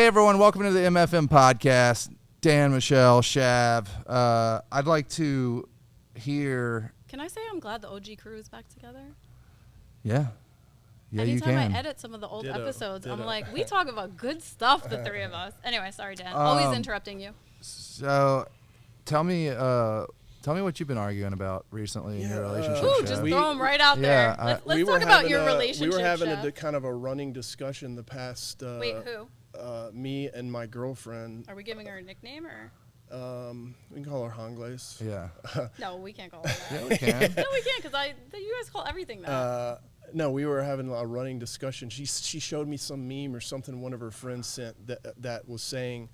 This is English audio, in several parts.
Hey everyone, welcome to the MFM Podcast. Dan, Michele, Shav. I'd like to hear... Can I say I'm glad the OG crew is back together? Yeah. Yeah, you can. Anytime I edit some of the old episodes, I'm like, we talk about good stuff, the three of us. Anyway, sorry, Dan. Always interrupting you. So, tell me what you've been arguing about recently in your relationship. Ooh, just throw them right out there. Let's talk about your relationship. We were having a kind of a running discussion the past. Wait, who? Me and my girlfriend. Are we giving her a nickname or? We can call her Hangles. Yeah. No, we can't call her that. Yeah, we can. No, we can't because you guys call everything that. No, we were having a running discussion. She showed me some meme or something one of her friends sent that was saying,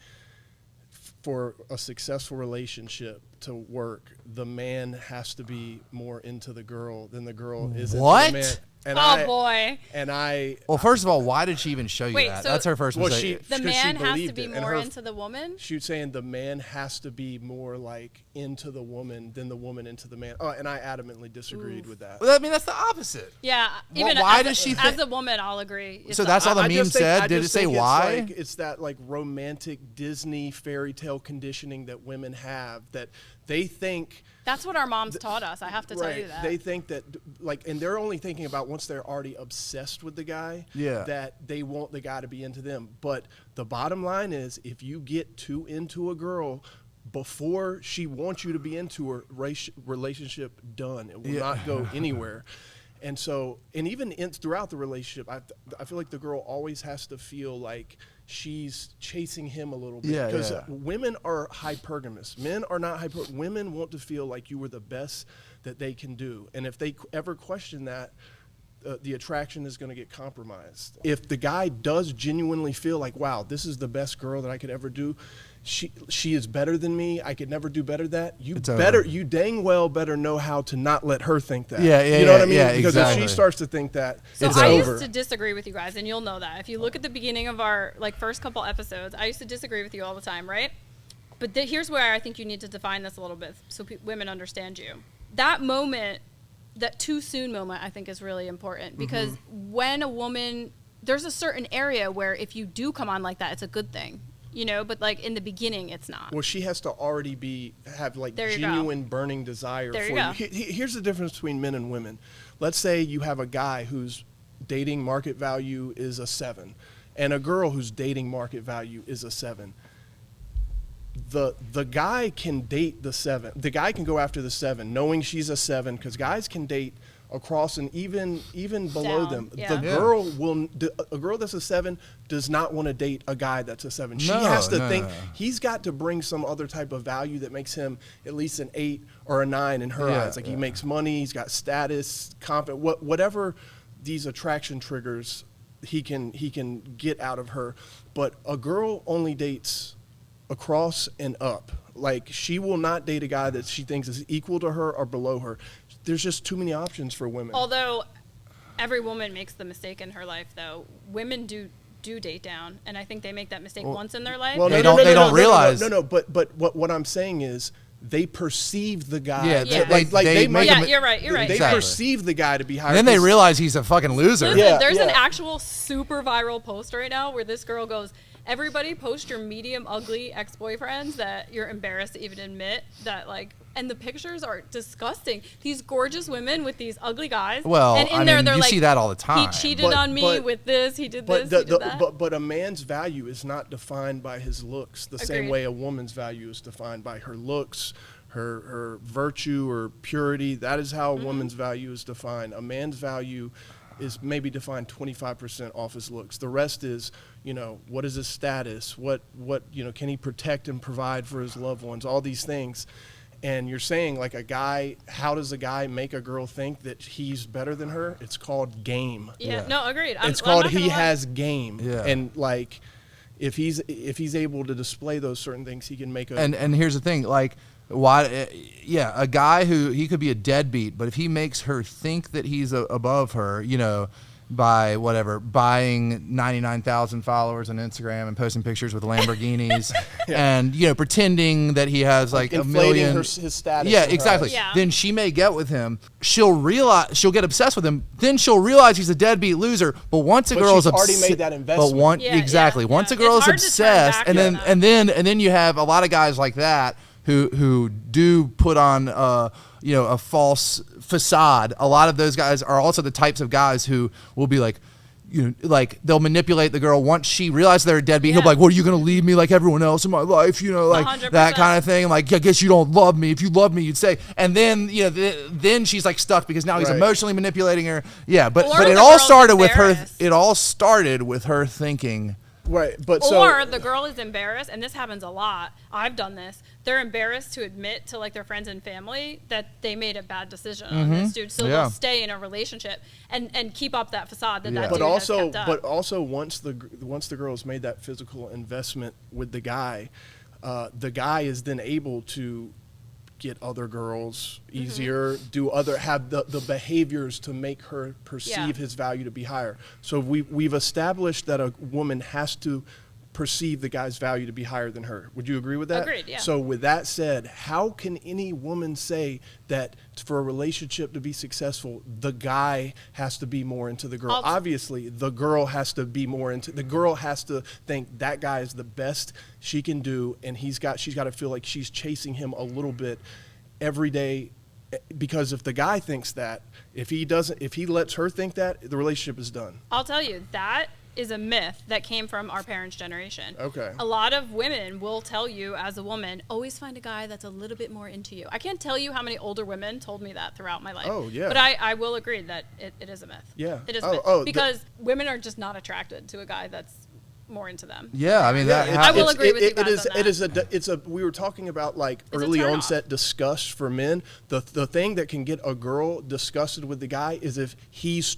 for a successful relationship to work, the man has to be more into the girl than the girl is into the man. And boy. And I... Well, first of all, why did she even show you that? So that's her first mistake. The man has to be more into the woman? She was saying the man has to be more like into the woman than the woman into the man. Oh, and I adamantly disagreed with that. Well, I mean, that's the opposite. Yeah. Even why does she as a woman, I'll agree. So that's all the meme said? Did it say why? It's that like romantic Disney fairy tale conditioning that women have that they think... That's what our moms taught us. I have to tell you that. They think that, like, and they're only thinking about once they're already obsessed with the guy, that they want the guy to be into them. But the bottom line is, if you get too into a girl before she wants you to be into her, relationship done. It will not go anywhere. And so, and even throughout the relationship, I feel like the girl always has to feel like she's chasing him a little bit. Because women are hypergamous. Men are not women want to feel like you were the best that they can do. And if they ever question that, the attraction is going to get compromised. If the guy does genuinely feel like, wow, this is the best girl that I could ever do, she is better than me, I could never do better than that, you dang well better know how to not let her think that. You know what I mean? Yeah, because exactly. if she starts to think that, so it's I over. used to disagree with you guys, and you'll know that. If you look at the beginning of our first couple episodes, I used to disagree with you all the time, right? But here's where I think you need to define this a little bit so women understand you. That moment, that too soon moment, I think is really important because when a woman, there's a certain area where if you do come on like that, it's a good thing. You know, but like in the beginning, it's not. Well, she has to already have like genuine burning desire for you. Here's the difference between men and women. Let's say you have a guy whose dating market value is a 7 and a girl whose dating market value is a 7. The guy can date the 7. The guy can go after the 7 knowing she's a 7 because guys can date across and even below them. A girl that's a 7 does not want to date a guy that's a 7. She has to think he's got to bring some other type of value that makes him at least an 8 or a 9 in her eyes. Like he makes money, he's got status, confidence, whatever these attraction triggers he can get out of her. But a girl only dates across and up. Like she will not date a guy that she thinks is equal to her or below her. There's just too many options for women. Although every woman makes the mistake in her life, though. Women do date down, and I think they make that mistake once in their life. Well, they don't realize. But what I'm saying is they perceive the guy. You're right. They perceive the guy to be higher. And then they realize he's a fucking loser. Listen, there's an actual super viral post right now where this girl goes, everybody post your medium ugly ex-boyfriends that you're embarrassed to even admit that, like, and the pictures are disgusting. These gorgeous women with these ugly guys. Well, and they're you like, see that all the time. He cheated on me with this, he did this, he did that. But a man's value is not defined by his looks the same way a woman's value is defined by her looks, her virtue or purity. That is how a woman's value is defined. A man's value is maybe defined 25% off his looks. The rest is, what is his status? What can he protect and provide for his loved ones? All these things. And you're saying like a guy, how does a guy make a girl think that he's better than her? It's called game. No, agreed. It's called he has game. Yeah. And like, if he's able to display those certain things, he can make a. And here's the thing, like, a guy who he could be a deadbeat, but if he makes her think that he's above her, by whatever, buying 99,000 followers on Instagram and posting pictures with Lamborghinis and, you know, pretending that he has like a million. His status. Yeah, exactly. Yeah. Then she may get with him. She'll get obsessed with him. Then she'll realize he's a deadbeat loser. But once a girl's already made that investment. Once a girl is obsessed, and then you have a lot of guys like that who do put on a false facade. A lot of those guys are also the types of guys who will be like, you know, like they'll manipulate the girl once she realizes they're a deadbeat. He'll be like, "What, are you gonna leave me like everyone else in my life?" You know, like 100%. that kind of thing. Like, I guess you don't love me. If you love me, you'd say. And then, you know, then she's like stuck because now he's emotionally manipulating her. Yeah, but it all started with her. It all started with her thinking. Right, but the girl is embarrassed, and this happens a lot. I've done this. They're embarrassed to admit to like their friends and family that they made a bad decision on this dude, so they'll stay in a relationship and keep up that facade that dude has kept up. But also once the girl's made that physical investment with the guy is then able to get other girls easier, have the behaviors to make her perceive his value to be higher. So we've established that a woman has to perceive the guy's value to be higher than her. Would you agree with that? Agreed, yeah. So with that said, how can any woman say that for a relationship to be successful, the guy has to be more into the girl? Obviously, the girl has to be more into the girl has to think that guy is the best she can do, and she's got to feel like she's chasing him a little bit every day. Because if the guy thinks that, if he lets her think that, the relationship is done. I'll tell you, that is a myth that came from our parents' generation. Okay. A lot of women will tell you as a woman, always find a guy that's a little bit more into you. I can't tell you how many older women told me that throughout my life. Oh, yeah. But I will agree that it is a myth. Yeah. It is a myth. Because women are just not attracted to a guy that's more into them. Yeah, I mean, I will agree with you guys on that. We were talking about like early onset disgust for men. The thing that can get a girl disgusted with the guy is if he's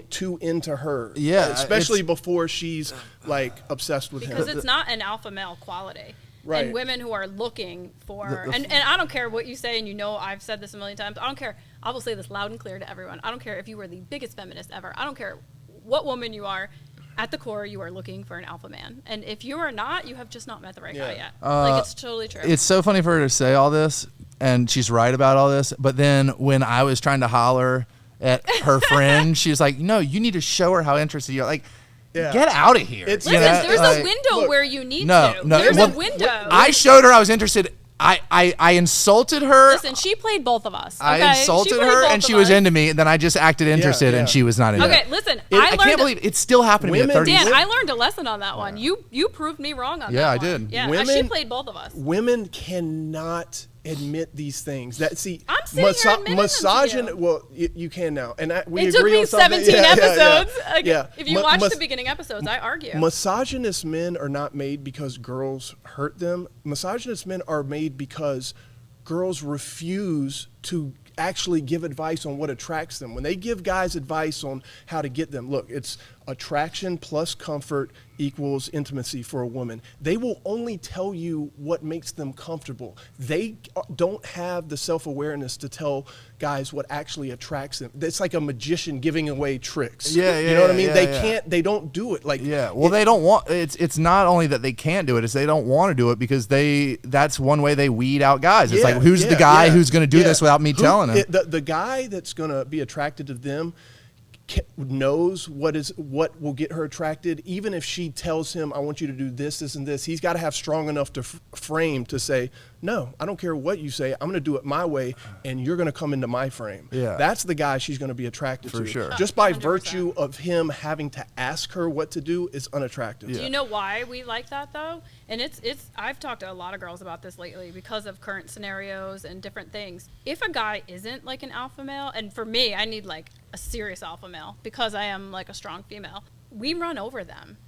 too into her. Yeah. Especially before she's like obsessed with him. Because it's not an alpha male quality. Right. And women who are looking for, and I don't care what you say, and you know I've said this a million times, I don't care. I will say this loud and clear to everyone. I don't care if you were the biggest feminist ever. I don't care what woman you are. At the core, you are looking for an alpha man. And if you are not, you have just not met the right guy yet. Like, it's totally true. It's so funny for her to say all this, and she's right about all this. But then when I was trying to holler at her friend, she was like, "No, you need to show her how interested you are." Like, get out of here. Listen, there's a window where you need to. There's a window. I showed her I was interested. I insulted her. Listen, she played both of us. Okay? I insulted her, and she was into me. And then I just acted interested, and she was not into Okay, listen. I can't believe it's still happening to me at 30. Dan, I learned a lesson on that one. You proved me wrong on that one. Yeah, I did. Yeah, she played both of us. Women cannot admit these things. I'm sitting here admitting misogyny. them to you. Well, you can now, and we it agree took me on something. 17 episodes. Yeah. If you watch the beginning episodes, I argue. Misogynist men are not made because girls hurt them. Misogynist men are made because girls refuse to actually give advice on what attracts them. When they give guys advice on how to get them, look, it's attraction plus comfort equals intimacy for a woman. They will only tell you what makes them comfortable. They don't have the self-awareness to tell guys what actually attracts them. It's like a magician giving away tricks. You know what I mean? They don't do it. Like, they don't want, it's not only that they can't do it, it's they don't want to do it because that's one way they weed out guys. It's like, who's the guy who's going to do this without me telling him? The guy that's going to be attracted to them knows what will get her attracted. Even if she tells him, I want you to do this, this, and this, he's got to have strong enough to frame to say, no, I don't care what you say. I'm going to do it my way, and you're going to come into my frame. Yeah. That's the guy she's going to be attracted to. For sure. Just by 100%. Virtue of him having to ask her what to do is unattractive. Do you know why we like that, though? And I've talked to a lot of girls about this lately because of current scenarios and different things. If a guy isn't like an alpha male, and for me, I need like a serious alpha male because I am like a strong female, we run over them.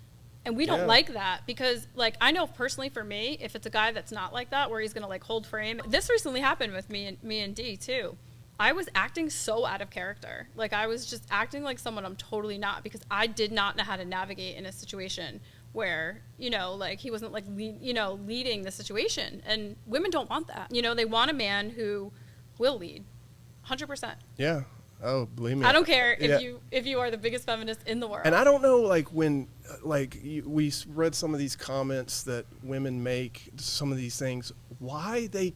And we don't like that because, like, I know personally for me, if it's a guy that's not like that, where he's going to, like, hold frame. This recently happened with me and D, too. I was acting so out of character. Like, I was just acting like someone I'm totally not because I did not know how to navigate in a situation where, you know, like, he wasn't, like, leading the situation. And women don't want that. You know, they want a man who will lead 100%. Yeah. Oh, believe me. I don't care if you are the biggest feminist in the world. And I don't know, like, when, like, we read some of these comments that women make, some of these things, why they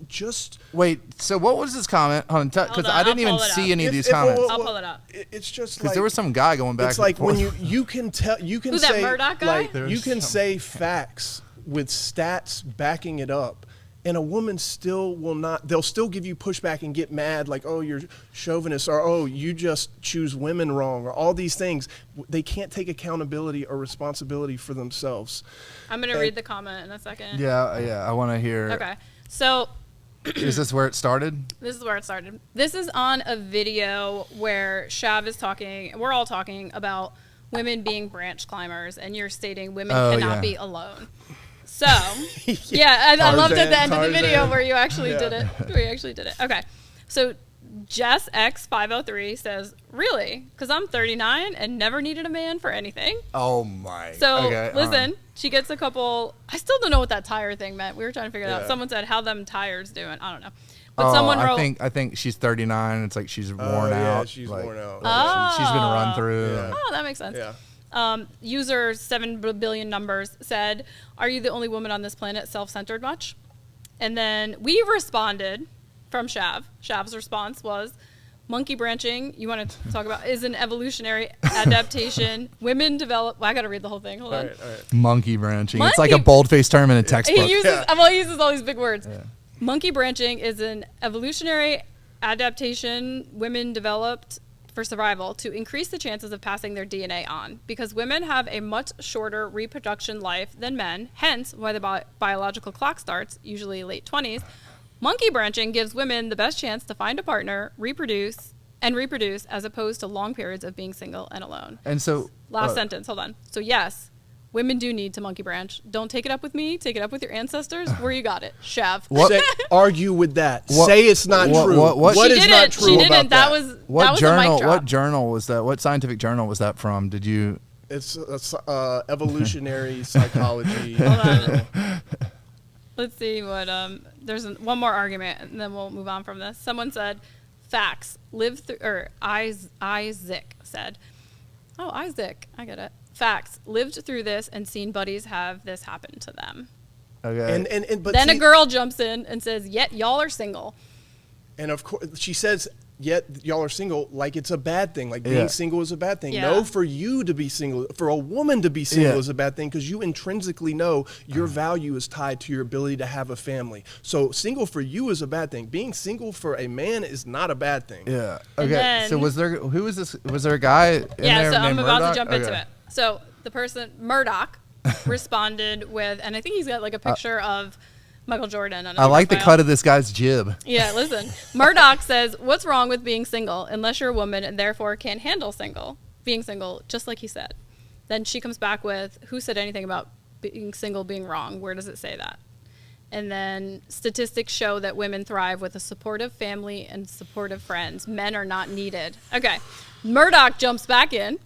just... Wait, so what was this comment? Because I didn't even see any of these comments. I'll pull it up. It's just because like... there was some guy going back It's like and forth. when you can tell... You can Who's say, that Murdoch guy? like, you can say facts with stats backing it up. And a woman still will not, they'll still give you pushback and get mad, like, oh, you're chauvinist, or oh, you just choose women wrong, or all these things. They can't take accountability or responsibility for themselves. I'm going to read the comment in a second. Yeah, I want to hear. Okay. So. Is this where it started? This is where it started. This is on a video where Shav is talking, we're all talking about women being branch climbers, and you're stating women cannot be alone. So, I loved at the end of the video where you actually did it. Where you actually did it. Okay. So, Jess X503 says, really? Because I'm 39 and never needed a man for anything. Oh, my. So, listen, she gets a couple. I still don't know what that tire thing meant. We were trying to figure it out. Someone said, how them tires doing? I don't know. But someone wrote. I think she's 39. It's like she's worn out. Yeah, she's worn out. She's been run through. Yeah. Oh, that makes sense. Yeah. User 7 billion numbers said, are you the only woman on this planet self-centered much? And then we responded from Shav. Shav's response was, monkey branching, you want to talk about, is an evolutionary adaptation. Women develop, I got to read the whole thing. Hold on. All right. Monkey branching. It's like a bold-faced term in a textbook. He uses all these big words. Yeah. Monkey branching is an evolutionary adaptation women developed for survival to increase the chances of passing their DNA on, because women have a much shorter reproduction life than men, hence why the biological clock starts, usually late 20s. Monkey branching gives women the best chance to find a partner, reproduce, as opposed to long periods of being single and alone. And so... Last sentence, hold on. So yes, women do need to monkey branch. Don't take it up with me. Take it up with your ancestors. Where you got it. Shav. Argue with that. Say it's not true. What is not true about that? What journal was that? What scientific journal was that from? Did you... It's evolutionary psychology. Hold on. Let's see what... there's one more argument, and then we'll move on from this. Someone said, facts. Isaac said... Oh, Isaac. I get it. Facts. Lived through this and seen buddies have this happen to them. Okay. But then a girl jumps in and says, yet y'all are single. And of course, she says, yet y'all are single, like it's a bad thing. Like being single is a bad thing. No, for you to be single, for a woman to be single is a bad thing, because you intrinsically know your value is tied to your ability to have a family. So single for you is a bad thing. Being single for a man is not a bad thing. Yeah. Okay. So was there a guy in there so named I'm about Murdoch? to jump into it. So the person, Murdoch, responded with, and I think he's got like a picture of Michael Jordan. I like the cut of this guy's jib. Yeah, listen. Murdoch says, what's wrong with being single unless you're a woman and therefore can't handle being single, just like he said. Then she comes back with, who said anything about being single being wrong? Where does it say that? And then statistics show that women thrive with a supportive family and supportive friends. Men are not needed. Okay. Murdoch jumps back in.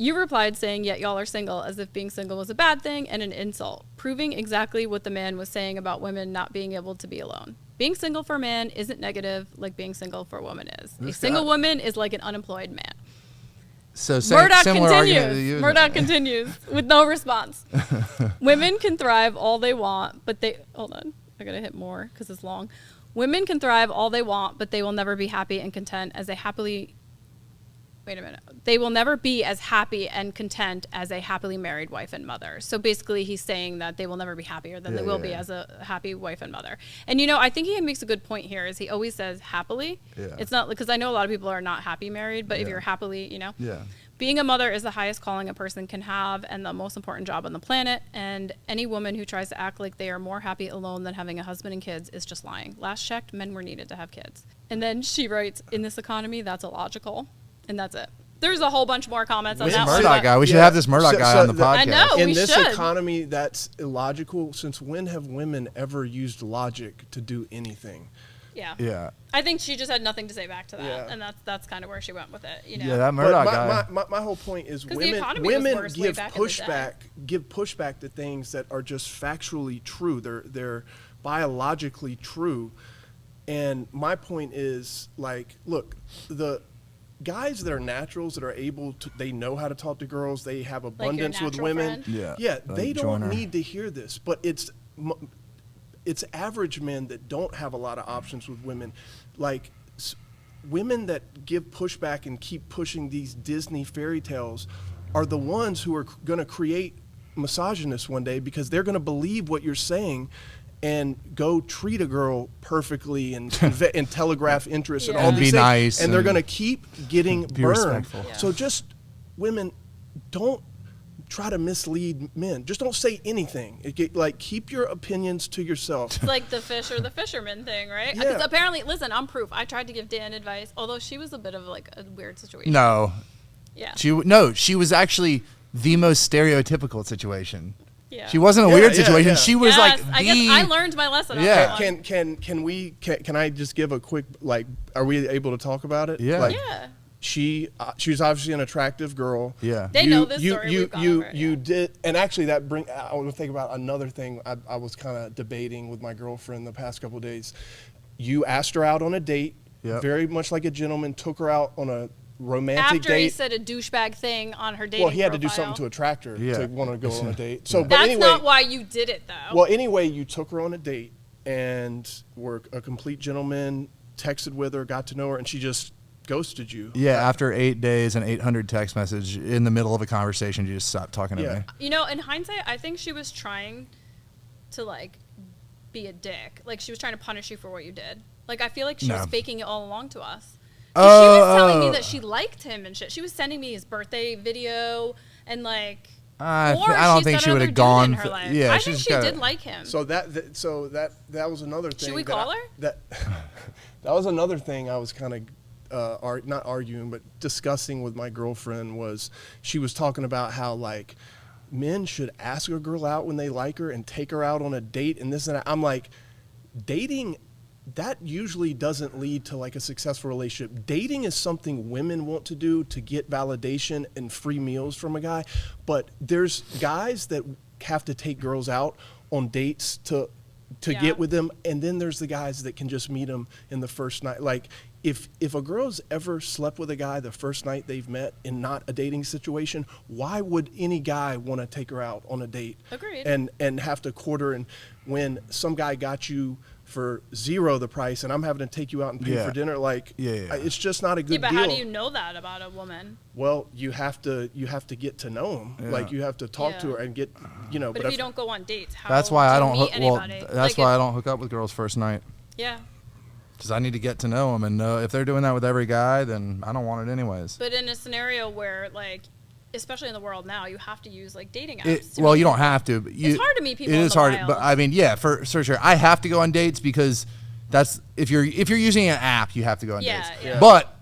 You replied saying, yet y'all are single, as if being single was a bad thing and an insult, proving exactly what the man was saying about women not being able to be alone. Being single for a man isn't negative like being single for a woman is. A single woman is like an unemployed man. So Murdoch continues with no response. Women can thrive all they want, but hold on, I gotta hit more because it's long. Women can thrive all they want, but they will never be happy and content as They will never be as happy and content as a happily married wife and mother. So basically he's saying that they will never be happier than they will be as a happy wife and mother. And I think he makes a good point here, is he always says happily. Yeah. It's not, because I know a lot of people are not happy married, but if you're happily, being a mother is the highest calling a person can have and the most important job on the planet. And any woman who tries to act like they are more happy alone than having a husband and kids is just lying. Last checked, men were needed to have kids. And then she writes, in this economy, that's illogical. And that's it. There's a whole bunch more comments on that one. Murdoch guy. We should have this Murdoch guy on the podcast. I know, in this economy, that's illogical. Since when have women ever used logic to do anything? Yeah. I think she just had nothing to say back to that, and that's kind of where she went with it. Yeah, that Murdoch guy. My whole point is women give pushback to things that are just factually true. They're biologically true. And my point is, like, look, the guys that are naturals, that are able to, they know how to talk to girls, they have abundance with women. Yeah, they don't need to hear this. But it's average men that don't have a lot of options with women. Like, women that give pushback and keep pushing these Disney fairy tales are the ones who are going to create misogynists one day, because they're going to believe what you're saying and go treat a girl perfectly and telegraph interest and all these be things. Nice and they're going to keep getting burned. Respectful. Yeah. So just, women, don't try to mislead men. Just don't say anything. Keep your opinions to yourself. It's like the fish or the fisherman thing, right? Yeah. Because apparently, listen, I'm proof. I tried to give Dan advice, although she was a bit of like a weird situation. No. Yeah. She was actually the most stereotypical situation. Yeah. She wasn't a weird situation. Yeah. She was yes, like I guess I learned my lesson. On that one. Can I just give a quick, like, are we able to talk about it? Yeah. Like, Yeah. she's obviously an attractive girl. Yeah. They know this story. You did, and actually that I want to think about another thing I was kind of debating with my girlfriend the past couple of days. You asked her out on a date, very much like a gentleman, took her out on a romantic After date. he said a douchebag thing on her dating Well, he had to do profile. something to attract her to want to go on a date. So, but That's anyway, not why you did it, though. well, anyway, you took her on a date and were a complete gentleman, texted with her, got to know her, and she just ghosted you. Yeah, after 8 days and 800 text message in the middle of a conversation, you just stopped talking to me. You know, in hindsight, I think she was trying to, like, be a dick. Like, she was trying to punish you for what you did. Like, I feel like she was faking it all along to us. She was telling me that she liked him and shit. She was sending me his birthday video and, like, I don't think she would have gone. Yeah, I think she did like him. So that was another thing. Should we call her? That was another thing I was kind of not arguing, but discussing with my girlfriend. Was she was talking about how, like, men should ask a girl out when they like her and take her out on a date and this and that. I'm like, dating, that usually doesn't lead to, like, a successful relationship. Dating is something women want to do to get validation and free meals from a guy. But there's guys that have to take girls out on dates to get with them. And then there's the guys that can just meet them in the first night. Like, if a girl's ever slept with a guy the first night they've met in not a dating situation, why would any guy want to take her out on a date? Agreed. And have to court her? And when some guy got you for zero the price and I'm having to take you out and pay for dinner, like, it's just not a good but deal. how do you know that about a woman? Well, you have to get to know them. Yeah. Like, you have to talk to her and get, you know. But if you don't go on dates, how that's why I do you don't meet hook. anybody? Well, that's why I don't hook up with girls first night. Yeah. Because I need to get to know them, and if they're doing that with every guy, then I don't want it anyways. But in a scenario where, like, especially in the world now, you have to use, like, dating apps. Well, you don't have to. But it's hard to meet people. It is hard, wild. but I mean, yeah, for sure. I have to go on dates because that's if you're using an app, you have to go on dates. Yeah. But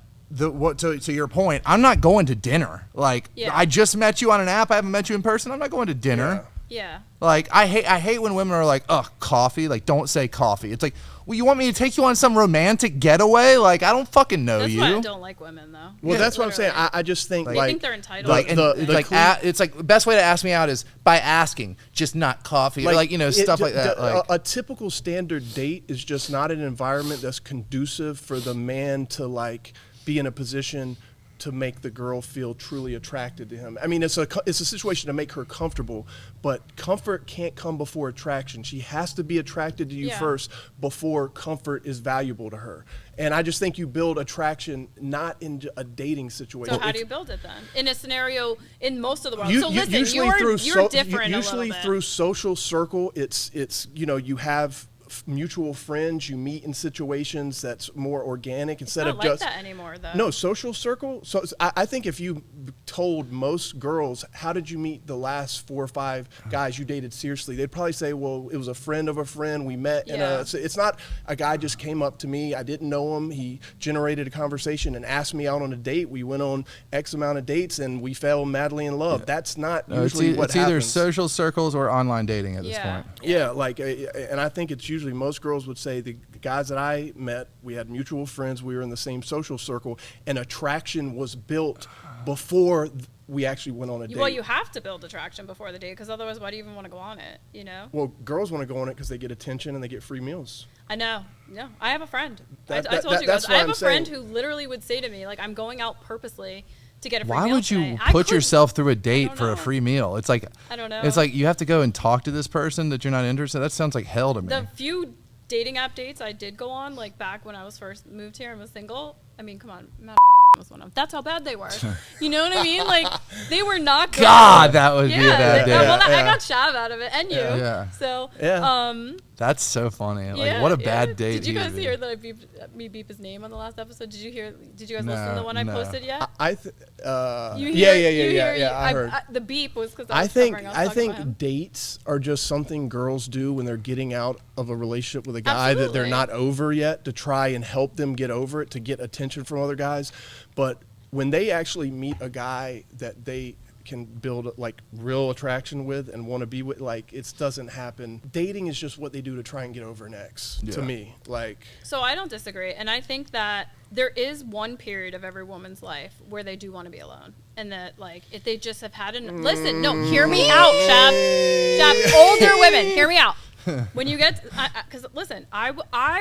to your point, I'm not going to dinner. Like, I just met you on an app. I haven't met you in person. I'm not going to dinner. Yeah. Like, I hate when women are like, "Ugh, coffee." Like, don't say coffee. It's like, well, you want me to take you on some romantic getaway? Like, I don't fucking know that's you. That's why I don't like women, though. Well, that's what I'm saying. I just think, they like, think they're entitled. Like, it's like the best way to ask me out is by asking, just not coffee, like you know, stuff like that. A typical standard date is just not an environment that's conducive for the man to, like, be in a position to make the girl feel truly attracted to him. I mean, it's a situation to make her comfortable, but comfort can't come before attraction. She has to be attracted to you first before comfort is valuable to her. And I just think you build attraction not in a dating situation. So how do you build it then? In a scenario in most of the world. So listen, usually you're different usually a little bit. through social circle, it's you know, you have mutual friends, you meet in situations that's more organic instead of just that anymore, though. No, social circle. So I think if you told most girls, how did you meet the last 4 or 5 guys you dated seriously, they'd probably say, well, it was a friend of a friend, we met so it's not a guy just came up to me, I didn't know him, he generated a conversation and asked me out on a date, we went on X amount of dates and we fell madly in love. That's not usually what happens. It's either social circles or online dating at this point. Yeah, like, and I think it's usually most girls would say the guys that I met, we had mutual friends, we were in the same social circle, and attraction was built before we actually went on a date. Well, you have to build attraction before the date, because otherwise, why do you even want to go on it? You know. Well, girls want to go on it because they get attention and they get free meals. I know. No, I have a friend. I told you guys. I have a friend who literally would say to me, like, I'm going out purposely to get a free meal. Why would you put yourself through a date for a free meal? It's like, I don't know. It's like you have to go and talk to this person that you're not interested in. That sounds like hell to me. The few dating app dates I did go on, like back when I was first moved here and was single, I mean, come on, Matt was one of them. That's how bad they were. You know what I mean? Like, they were not good. God, that would be a bad date. Well, I got Shav out of it, and you. Yeah. So, that's so funny. Like, what a bad date. Did you guys hear that I beep his name on the last episode? Did you guys listen to the one I posted yet? I heard. The beep was because I think dates are just something girls do when they're getting out of a relationship with a guy that they're not over yet, to try and help them get over it, to get attention from other guys. But when they actually meet a guy that they can build like real attraction with and want to be with, like, it doesn't happen. Dating is just what they do to try and get over an ex, to me. Like, so I don't disagree, and I think that there is one period of every woman's life where they do want to be alone, and that, like, if they just have had listen, no, hear me out, Shav. Older women, hear me out. When you get, because listen, I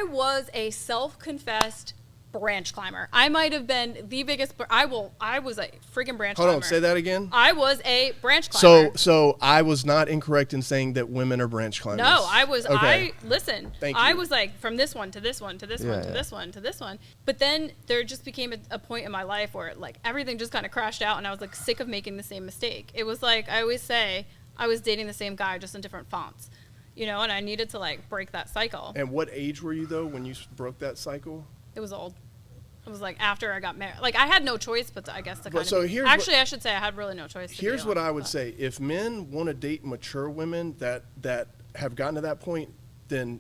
was a self-confessed branch climber. I might have been the biggest. I was a freaking branch climber. Hold on, say that again. I was a branch climber. So I was not incorrect in saying that women are branch climbers. No, I was. Okay. Listen. Thank you. I was like from this one to this one to this one to this one to this one. But then there just became a point in my life where, like, everything just kind of crashed out, and I was like sick of making the same mistake. It was like, I always say, I was dating the same guy just in different fonts, you know, and I needed to, like, break that cycle. And what age were you though when you broke that cycle? It was old. It was like after I got married. Like, I had no choice but to, I guess, to kind of. Actually, I should say I had really no choice. Here's what I would say: if men want to date mature women that have gotten to that point, then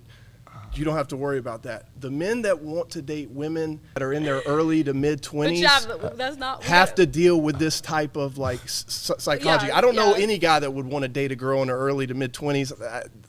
you don't have to worry about that. The men that want to date women that are in their early to mid 20s that's not have to deal with this type of, like, psychology. I don't know any guy that would want to date a girl in her early to mid 20s.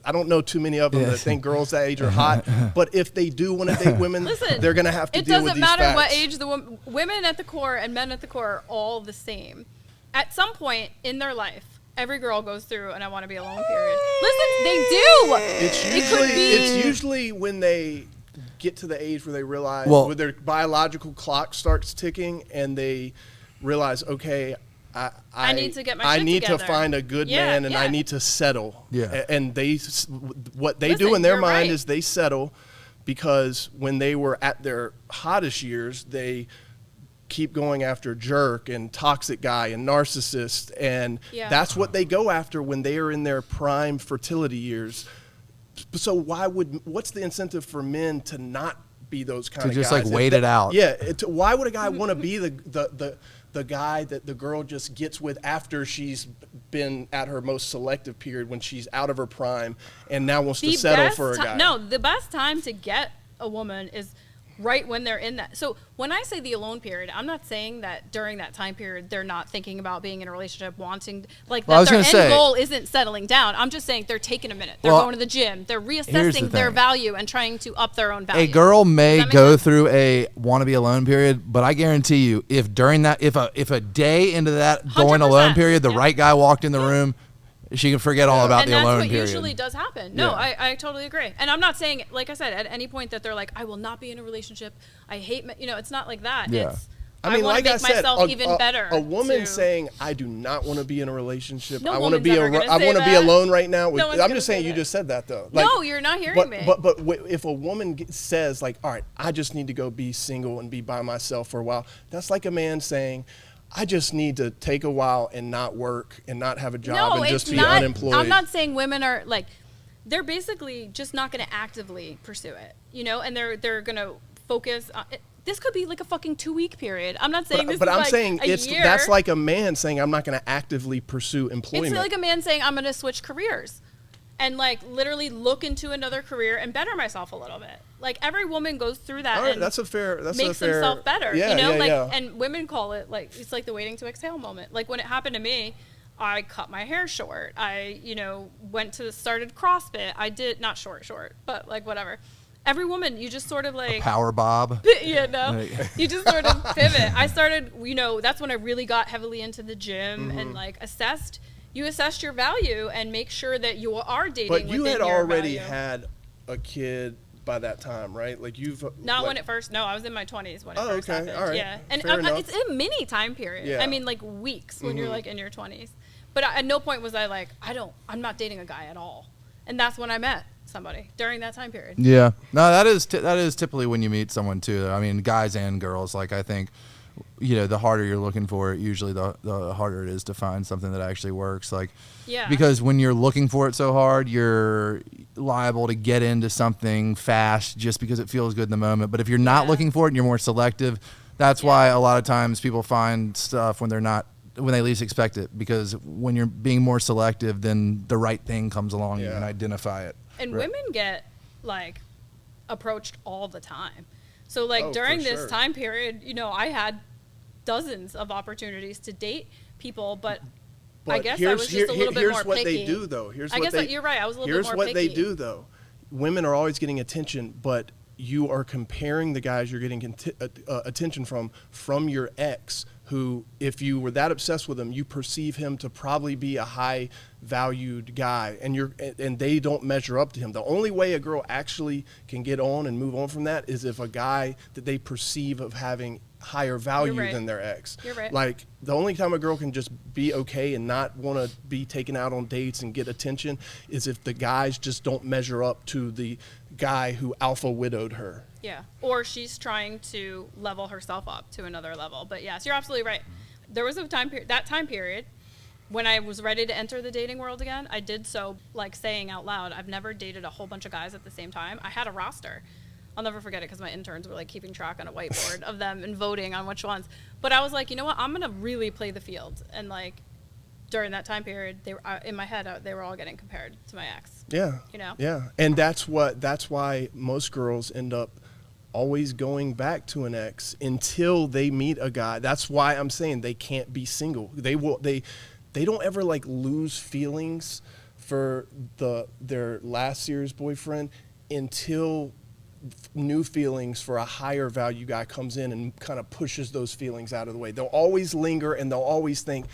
I don't know too many of them that think girls that age are hot. But if they do want to date women, they're going to have to deal with these facts. It doesn't matter what age the women at the core and men at the core are all the same. At some point in their life, every girl goes through an I want to be alone period. Listen, they do. It's usually when they get to the age where they realize, when their biological clock starts ticking and they realize, okay, I need to get my shit together. To find a good man, and I need to settle. Yeah. And what they do in their mind is they settle, because when they were at their hottest years, they keep going after jerk and toxic guy and narcissist, and that's what they go after when they are in their prime fertility years. So what's the incentive for men to not be those kind of guys? To just, like, wait it out. Yeah. Why would a guy want to be the guy that the girl just gets with after she's been at her most selective period, when she's out of her prime and now wants to settle for a guy? No, the best time to get a woman is right when they're in that. So when I say the alone period, I'm not saying that during that time period they're not thinking about being in a relationship, wanting, like, that their end goal isn't settling down. I'm just saying they're taking a minute. They're going to the gym. They're reassessing their value and trying to up their own value. A girl may go through a want to be alone period, but I guarantee you, if during that, if a day into that going alone period, the right guy walked in the room, she can forget all about the alone period. And that's what usually does happen. No, I totally agree. And I'm not saying, like I said, at any point that they're like, I will not be in a relationship. I hate, it's not like that. Yeah. It's, I mean, want to make myself even better. A woman saying, I do not want to be in a relationship. No, I want to be alone right now. I'm just saying, you just said that, though. Like, no, you're not hearing me. But if a woman says, like, all right, I just need to go be single and be by myself for a while, that's like a man saying, I just need to take a while and not work and not have a job and just be unemployed. I'm not saying women are, like, they're basically just not going to actively pursue it, and they're going to focus on it. This could be like a fucking 2-week period. I'm not saying this, but I'm saying that's like a man saying, I'm not going to actively pursue employment. It's like a man saying, I'm going to switch careers and, like, literally look into another career and better myself a little bit. Like, every woman goes through that. All right, and makes themselves better. And women call it, like, it's like the waiting to exhale moment. Like, when it happened to me, I cut my hair short. I, started CrossFit. I did not short, but, like, whatever. every woman, you just sort of like power bob. You just sort of pivot. I started, that's when I really got heavily into the gym and like assessed your value and make sure that you are dating within your value. But you had already had a kid by that time, right? Like you've not when it first. No, I was in my 20s when it first happened. All right. Yeah, and it's a mini time period. Yeah. I mean, like weeks when you're like in your 20s. But at no point was I like, I'm not dating a guy at all. And that's when I met somebody during that time period. Yeah, no, that is typically when you meet someone too. I mean, guys and girls. Like I think, the harder you're looking for it, usually the harder it is to find something that actually works. Like, because when you're looking for it so hard, you're liable to get into something fast just because it feels good in the moment. But if you're not looking for it and you're more selective, that's why a lot of times people find stuff when they least expect it, because when you're being more selective, then the right thing comes along, you can identify it. And women get like approached all the time. So like during this time period, I had dozens of opportunities to date people, but I guess I was just a little bit more picky. Here's what they do, though. You're right. I was a little bit more picky. Here's what they do, though. Women are always getting attention, but you are comparing the guys you're getting attention from your ex, who, if you were that obsessed with him, you perceive him to probably be a high-valued guy, and they don't measure up to him. The only way a girl actually can get on and move on from that is if a guy that they perceive of having higher value than their ex. You're right. Like, the only time a girl can just be okay and not want to be taken out on dates and get attention is if the guys just don't measure up to the guy who alpha widowed her. Yeah, or she's trying to level herself up to another level. But yes, you're absolutely right. There was a time period when I was ready to enter the dating world again. I did so like saying out loud, I've never dated a whole bunch of guys at the same time. I had a roster. I'll never forget it because my interns were like keeping track on a whiteboard of them and voting on which ones. But I was like, you know what? I'm going to really play the field. And like during that time period, they were in my head, they were all getting compared to my ex. Yeah. Yeah. And that's why most girls end up always going back to an ex until they meet a guy. That's why I'm saying they can't be single. They don't ever like lose feelings for their last serious boyfriend until new feelings for a higher value guy comes in and kind of pushes those feelings out of the way. They'll always linger and they'll always think,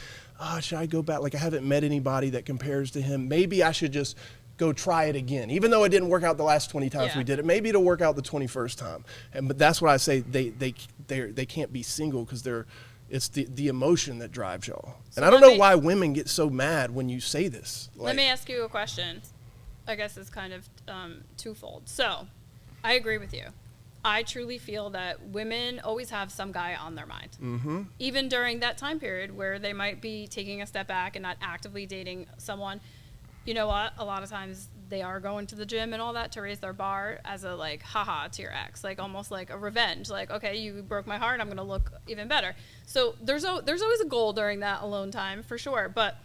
should I go back? Like, I haven't met anybody that compares to him. Maybe I should just go try it again. Even though it didn't work out the last 20 times we did it, maybe it'll work out the 21st time. But that's what I say, they can't be single because it's the emotion that drives y'all. So and I don't know why women get so mad when you say this. Let me ask you a question. I guess it's kind of twofold. So I agree with you. I truly feel that women always have some guy on their mind. Mm-hmm. Even during that time period where they might be taking a step back and not actively dating someone. You know what? A lot of times they are going to the gym and all that to raise their bar as a like, haha, to your ex. Like almost like a revenge. Like, okay, you broke my heart. I'm going to look even better. So there's always a goal during that alone time for sure. But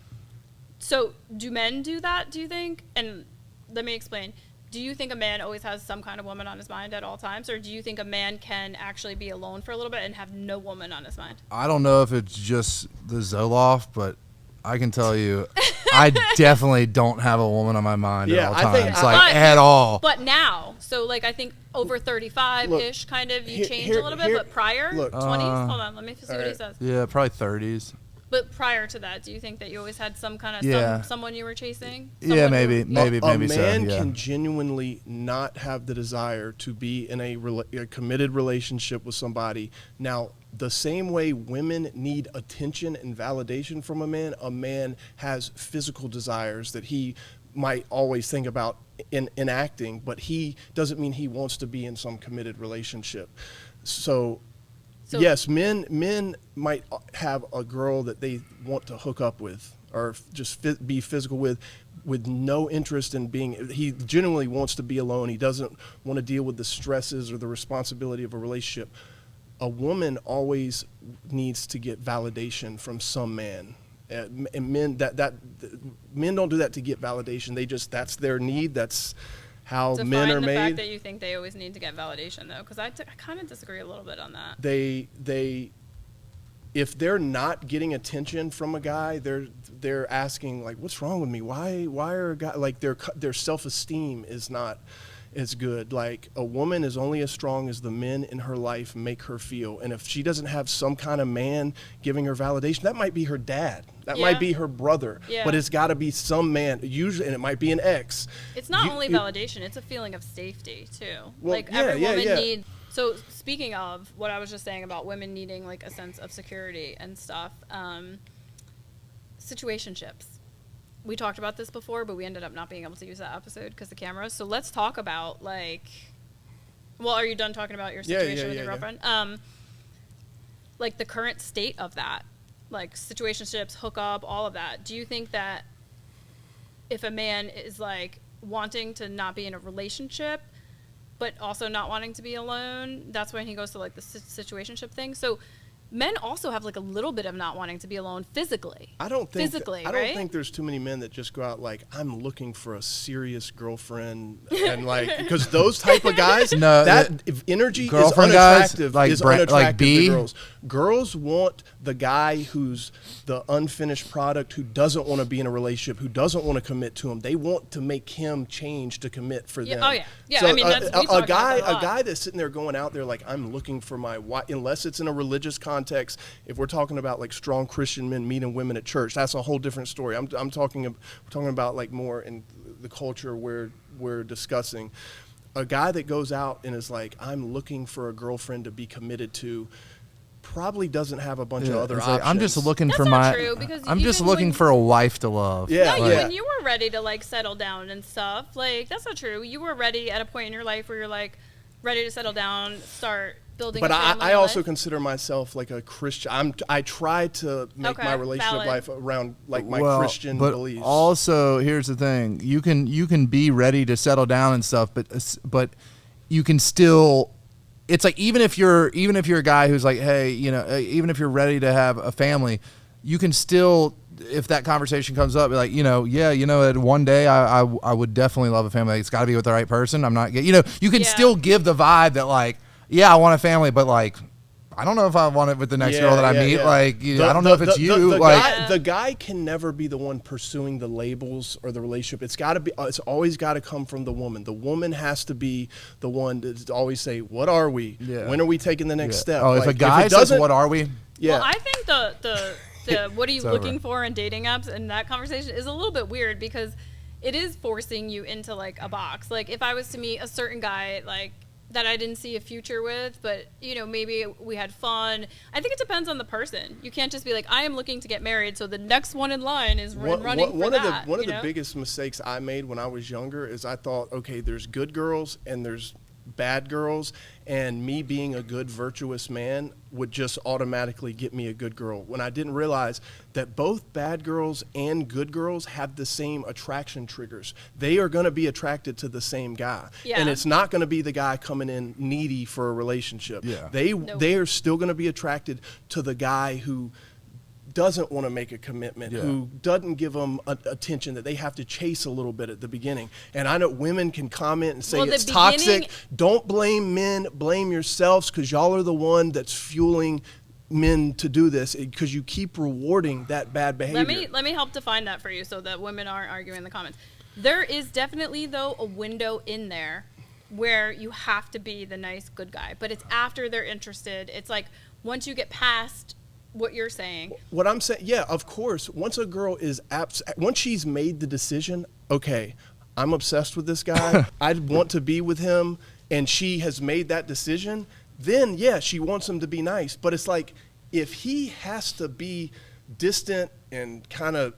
so do men do that, do you think? And let me explain. Do you think a man always has some kind of woman on his mind at all times? Or do you think a man can actually be alone for a little bit and have no woman on his mind? I don't know if it's just the Zoloft, but I can tell you, I definitely don't have a woman on my mind at all times. At all. But now, so like I think over 35-ish kind of, you change a little bit, but prior, 20s? Hold on, let me see what he says. Yeah, probably 30s. But prior to that, do you think that you always had some kind of someone you were chasing? Yeah, maybe so. A man can genuinely not have the desire to be in a committed relationship with somebody. Now, the same way women need attention and validation from a man has physical desires that he might always think about enacting, but he doesn't mean he wants to be in some committed relationship. So yes, men might have a girl that they want to hook up with or just be physical with no interest in being, he genuinely wants to be alone. He doesn't want to deal with the stresses or the responsibility of a relationship. A woman always needs to get validation from some man. And men men don't do that to get validation. That's their need. That's how men are made. Define the fact that you think they always need to get validation, though, because I kind of disagree a little bit on that. If they're not getting attention from a guy, they're asking like, what's wrong with me? Why are guys like their self-esteem is not is good. Like, a woman is only as strong as the men in her life make her feel. And if she doesn't have some kind of man giving her validation, that might be her dad. That might be her brother. Yeah. But it's got to be some man, usually, and it might be an ex. It's not only validation, it's a feeling of safety, too. Well, like, every woman needs... So, speaking of what I was just saying about women needing, like, a sense of security and stuff, situationships. We talked about this before, but we ended up not being able to use that episode because of the cameras. So let's talk about, like, well, are you done talking about your situation with your girlfriend? Yeah. Like, the current state of that, like, situationships, hookup, all of that. Do you think that if a man is, like, wanting to not be in a relationship, but also not wanting to be alone, that's when he goes to, like, the situationship thing? So men also have, like, a little bit of not wanting to be alone physically. I don't think there's too many men that just go out like, I'm looking for a serious girlfriend, and like, because those type of guys, that energy is unattractive. Guys, like B? To girls. Girls want the guy who's the unfinished product, who doesn't want to be in a relationship, who doesn't want to commit to him. They want to make him change to commit for them. Oh yeah, yeah. So I mean, a guy that's sitting there going out there like, I'm looking for my wife, unless it's in a religious context. If we're talking about like strong Christian men meeting women at church, that's a whole different story. we're talking about like more in the culture where we're discussing. A guy that goes out and is like, I'm looking for a girlfriend to be committed to, probably doesn't have a bunch of other options. I'm just looking for for a wife to love. Yeah, when you were ready to like settle down and stuff, like that's not true. You were ready at a point in your life where you're like ready to settle down, start building. But I also consider myself like a Christian. I try to make my relationship life around like my Christian beliefs. Also, here's the thing: you can be ready to settle down and stuff, but you can still. It's like even if you're a guy who's like, hey, even if you're ready to have a family, you can still, if that conversation comes up, be like, one day I would definitely love a family. It's got to be with the right person. I'm not, you can still give the vibe that like, yeah, I want a family, but like, I don't know if I want it with the next girl that I meet. Yeah. Like, I don't know if it's you. The guy can never be the one pursuing the labels or the relationship. It's always got to come from the woman. The woman has to be the one to always say, "What are we? Yeah. When are we taking the next step?" Oh, like, if a guy says, "What are we?" Yeah. Well, I think the what are you looking for in dating apps and that conversation is a little bit weird because it is forcing you into like a box. Like if I was to meet a certain guy, like, that I didn't see a future with, but maybe we had fun. I think it depends on the person. You can't just be like, I am looking to get married, so the next one in line is running for that. One of the biggest mistakes I made when I was younger is I thought, okay, there's good girls and there's bad girls, and me being a good virtuous man would just automatically get me a good girl, when I didn't realize that both bad girls and good girls have the same attraction triggers. They are going to be attracted to the same guy, and it's not going to be the guy coming in needy for a relationship. They are still going to be attracted to the guy who doesn't want to make a commitment, who doesn't give them attention that they have to chase a little bit at the beginning. And I know women can comment and say it's toxic. Don't blame men, blame yourselves, because y'all are the one that's fueling men to do this, because you keep rewarding that bad behavior. Let me help define that for you so that women aren't arguing in the comments. There is definitely, though, a window in there where you have to be the nice, good guy. But it's after they're interested. It's like once you get past what you're saying. What I'm saying, yeah, of course. Once a girl is once she's made the decision, okay, I'm obsessed with this guy, I want to be with him, and she has made that decision, then yeah, she wants him to be nice. But it's like, if he has to be distant and kind of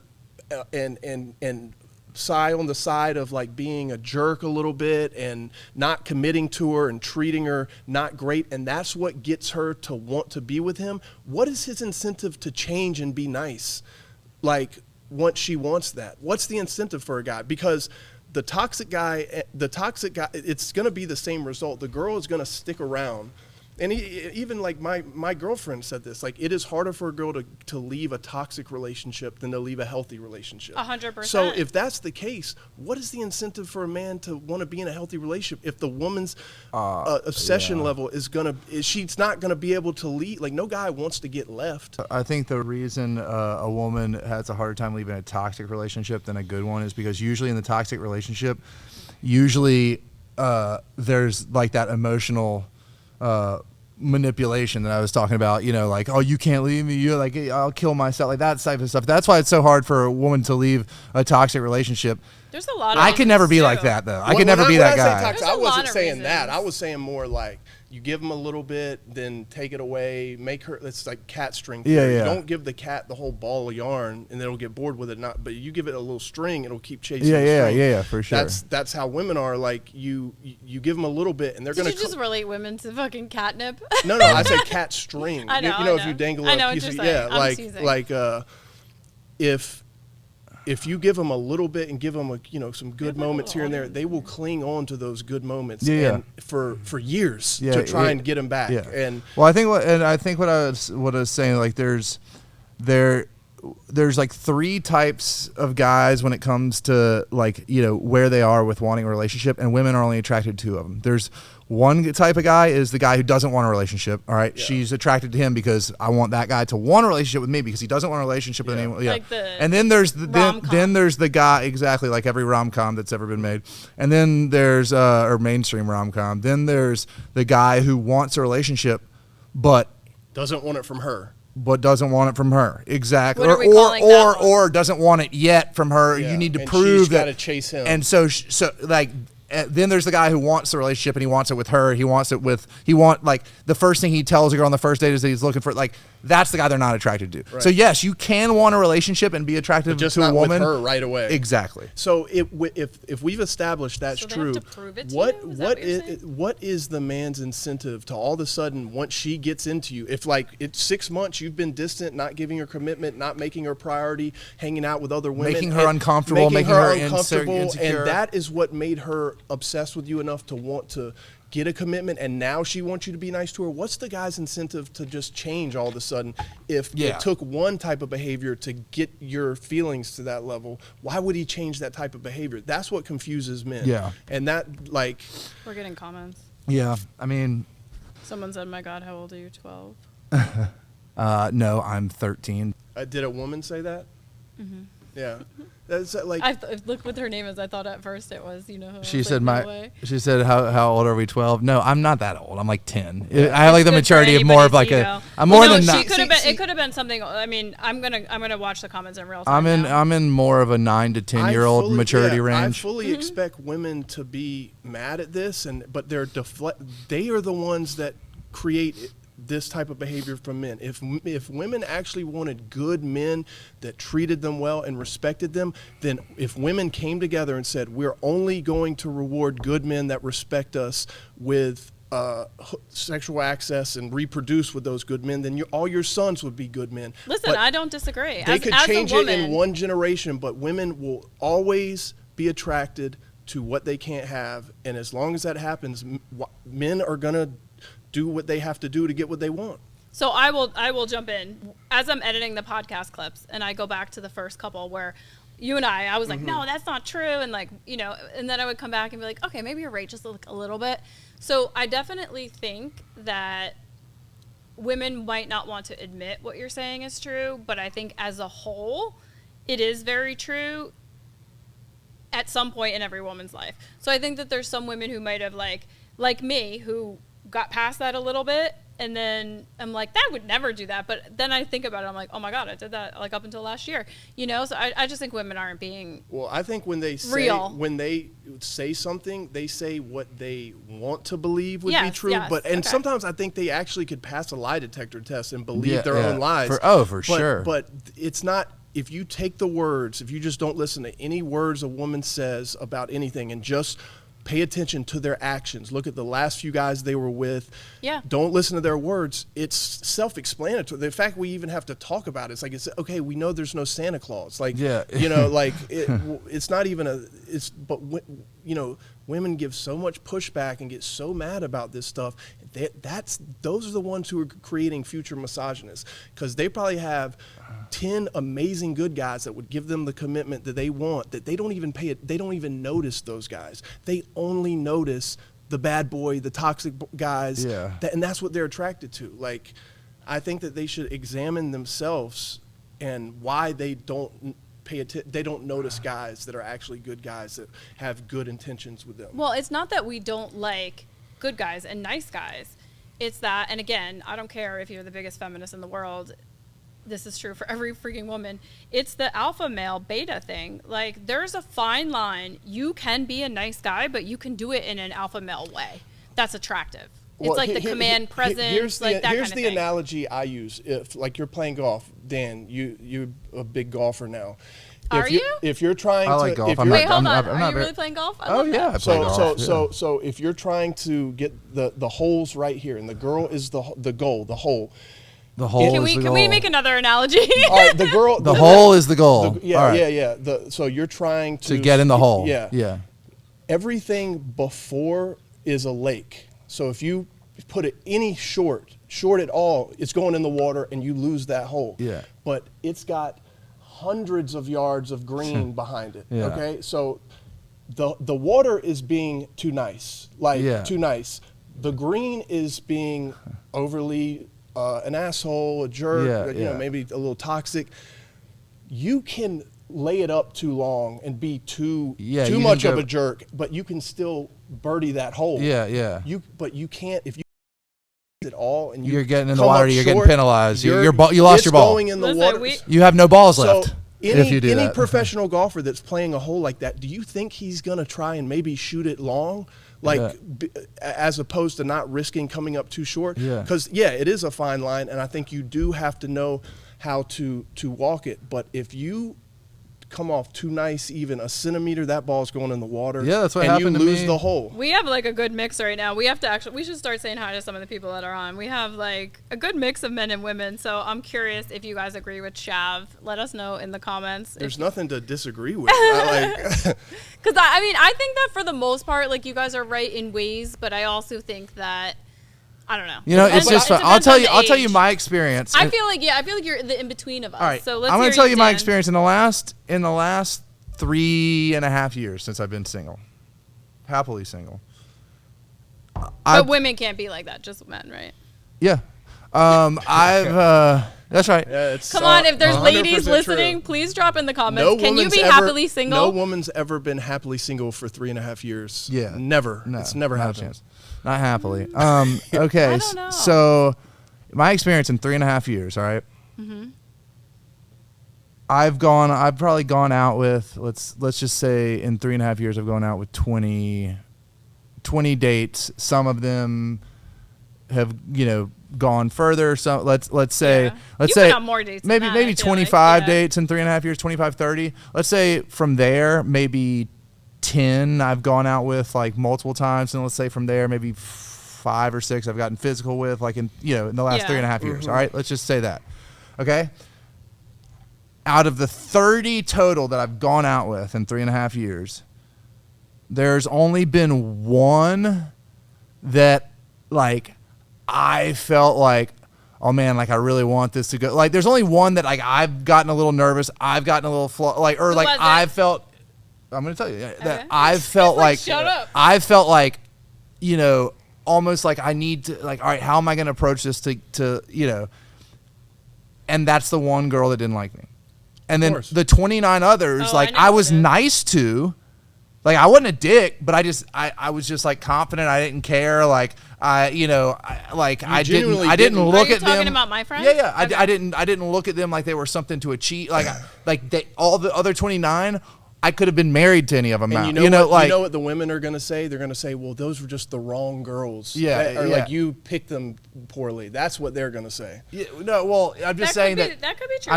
and side on the side of like being a jerk a little bit and not committing to her and treating her not great, and that's what gets her to want to be with him, what is his incentive to change and be nice? Like, once she wants that, what's the incentive for a guy? Because the toxic guy, it's going to be the same result. The girl is going to stick around. And even like my girlfriend said this, like, it is harder for a girl to leave a toxic relationship than to leave a healthy relationship. 100%. So if that's the case, what is the incentive for a man to want to be in a healthy relationship if the woman's obsession level she's not going to be able to leave? Like, no guy wants to get left. I think the reason a woman has a harder time leaving a toxic relationship than a good one is because usually in the toxic relationship, there's like that emotional manipulation that I was talking about, you know, like, oh, you can't leave me, you like, I'll kill myself, like that type of stuff. That's why it's so hard for a woman to leave a toxic relationship. There's a lot of I could never be like that, though. I could never be that guy. Toxic, I wasn't saying that. I was saying more like, you give them a little bit, then take it away, make her, it's like cat string theory. You don't give the cat the whole ball of yarn and it'll get bored with it. But you give it a little string, it'll keep chasing the string. Yeah, for sure. That's how women are. Like, you give them a little bit and they're going to... Did you just relate women to fucking catnip? No, I said cat string. I know, you know, if you dangle a piece of... Yeah, if you give them a little bit and give them some good moments here and there, they will cling on to those good moments and for years to try and get them back. Yeah. And well, I think what I was saying, like there's like 3 types of guys when it comes to like, you know, where they are with wanting a relationship, and women are only attracted to 2 of them. There's one type of guy is the guy who doesn't want a relationship. All right, she's attracted to him because I want that guy to want a relationship with me because he doesn't want a relationship with anyone. Yeah, like and then there's then there's the guy, exactly like every rom-com that's ever been made. And then there's or mainstream rom-com. Then there's the guy who wants a relationship but doesn't want it from her. But doesn't want it from her, exactly, or doesn't want it yet from her. You need to prove she's that. Got to chase him, and so like. Then there's the guy who wants the relationship and he wants it with her. Like the first thing he tells a girl on the first date is that he's looking for, like, that's the guy they're not attracted to. Right. So yes, you can want a relationship and be attracted to a woman. With her right away. Exactly. So if we've established that's true, have to prove it to what is the man's incentive to all of a sudden, once she gets into you, if like it's 6 months you've been distant, not giving her commitment, not making her priority, hanging out with other women, making her uncomfortable, making her insecure, and that is what made her obsessed with you enough to want to get a commitment, and now she wants you to be nice to her. What's the guy's incentive to just change all of a sudden? If it took one type of behavior to get your feelings to that level, why would he change that type of behavior? That's what confuses men. Yeah. And that, like... We're getting comments. Yeah, I mean... Someone said, my God, how old are you, 12? No, I'm 13. Did a woman say that? Mm-hmm. Yeah. That's like... I looked what her name is. I thought at first it was, She said, she said, how old are we, 12? No, I'm not that old. I'm like 10. I have like the maturity of more of like I'm more than not. It could have been something. I mean, I'm gonna watch the comments in real time. I'm in more of a 9 to 10 year old maturity range. I fully expect women to be mad at this, but they are the ones that create this type of behavior from men. If women actually wanted good men that treated them well and respected them, then if women came together and said, we're only going to reward good men that respect us with sexual access and reproduce with those good men, then all your sons would be good men. Listen, I don't disagree. They could change it in one generation, but women will always be attracted to what they can't have. And as long as that happens, men are going to do what they have to do to get what they want. So I will jump in. As I'm editing the podcast clips and I go back to the first couple where you and I was like, no, that's not true. And like, you know, and then I would come back and be like, okay, maybe you're right, just like a little bit. So I definitely think that women might not want to admit what you're saying is true, but I think as a whole, it is very true at some point in every woman's life. So I think that there's some women who might have like me, who got past that a little bit, and then I'm like, that would never do that. But then I think about it, I'm like, oh my God, I did that like up until last year, you know? So I just think women aren't being well. I think when they say something, they say what they want to believe would be true. But sometimes I think they actually could pass a lie detector test and believe their own lies. For sure. But it's not. If you take the words, if you just don't listen to any words a woman says about anything and just pay attention to their actions. Look at the last few guys they were with. Yeah. Don't listen to their words. It's self-explanatory. The fact we even have to talk about it, it's like, okay, we know there's no Santa Claus. Like, you know, like it's not even but you know, women give so much pushback and get so mad about this stuff. Those are the ones who are creating future misogynists, because they probably have 10 amazing good guys that would give them the commitment that they want, that they don't even they don't even notice those guys. They only notice the bad boy, the toxic guys, and that's what they're attracted to. Like, I think that they should examine themselves and why they don't they don't notice guys that are actually good guys that have good intentions with them. Well, it's not that we don't like good guys and nice guys. It's that, and again, I don't care if you're the biggest feminist in the world. This is true for every freaking woman. It's the alpha male beta thing. Like, there's a fine line. You can be a nice guy, but you can do it in an alpha male way. That's attractive. It's like the command presence, here's like that kind of thing. Here's the analogy I use. If, like, you're playing golf, Dan, you're a big golfer now. Are you? If you're trying to... I like golf. Wait, hold on. Are you really playing golf? Oh, yeah. I play golf. So if you're trying to get the holes right here, and the girl is the goal, the hole... The hole is the goal. Can we make another analogy? All right, the hole is the goal. Yeah. So you're trying to get in the hole. Yeah. Everything before is a lake. So if you put it any short at all, it's going in the water and you lose that hole. Yeah. But it's got hundreds of yards of green behind it. Yeah. Okay. So the water is being too nice. Too nice. The green is being overly an asshole, a jerk, maybe a little toxic. You can lay it up too long and be too much of a jerk, but you can still birdie that hole. Yeah. But you can't if you it all and you're getting in the water. You're getting penalized. You lost your ball. Going in the water. You have no balls left. If you do any that. professional golfer that's playing a hole like that, do you think he's gonna try and maybe shoot it long? As opposed to not risking coming up too short. Because it is a fine line, and I think you do have to know how to walk it. But if you come off too nice, even a centimeter, that ball's going in the water. Yeah, that's what happened to me. And you lose the hole. We have like a good mix right now. We should start saying hi to some of the people that are on. We have like a good mix of men and women. So I'm curious if you guys agree with Shav. Let us know in the comments. There's nothing to disagree with. Because I think that for the most part, like, you guys are right in ways, but I also think that, I don't know. It's just fun. I'll tell you my experience. I feel like you're the in between of us. All right. So let's I'm going to tell you my experience in the last 3.5 years since I've been single, happily single. But women can't be like that, just men, right? Yeah. That's right. Yeah, come on, if there's ladies listening, please drop in the comments. Can you be happily single? No woman's ever been happily single for 3.5 years. Yeah. Never. No, it's never happened. Not happily. Okay. I don't know. So my experience in 3.5 years, all right? Mm-hmm. I've probably gone out with, let's just say in 3.5 years, I've gone out with 20 dates. Some of them have, gone further. So let's say been on more dates maybe 25 dates in 3.5 years, 25, 30. Let's say from there, maybe 10 I've gone out with like multiple times, and let's say from there maybe 5 or 6 I've gotten physical with, like in the last 3.5 years. All right, let's just say that. Okay. Out of the 30 total that I've gone out with in 3.5 years, there's only been one that, like, I felt like, oh man, like I really want this to go. Like, there's only one that, like, I've gotten a little nervous, I've gotten a little I've felt. I'm gonna tell you that I've felt like shut up. I felt like, almost like I need to, like, all right, how am I gonna approach this to. And that's the one girl that didn't like me. And then the 29 others, I was nice to. Like, I wasn't a dick, but I was just, like, confident. I didn't care. Like, I didn't look at them. Are you talking about my friends? Yeah. Okay. I didn't look at them like they were something to achieve. Like, all the other 29, I could have been married to any of them now. You know what the women are going to say? They're going to say, well, those were just the wrong girls. Yeah. Like, you picked them poorly. That's what they're going to say. Yeah, no, well, I'm just saying that could be true.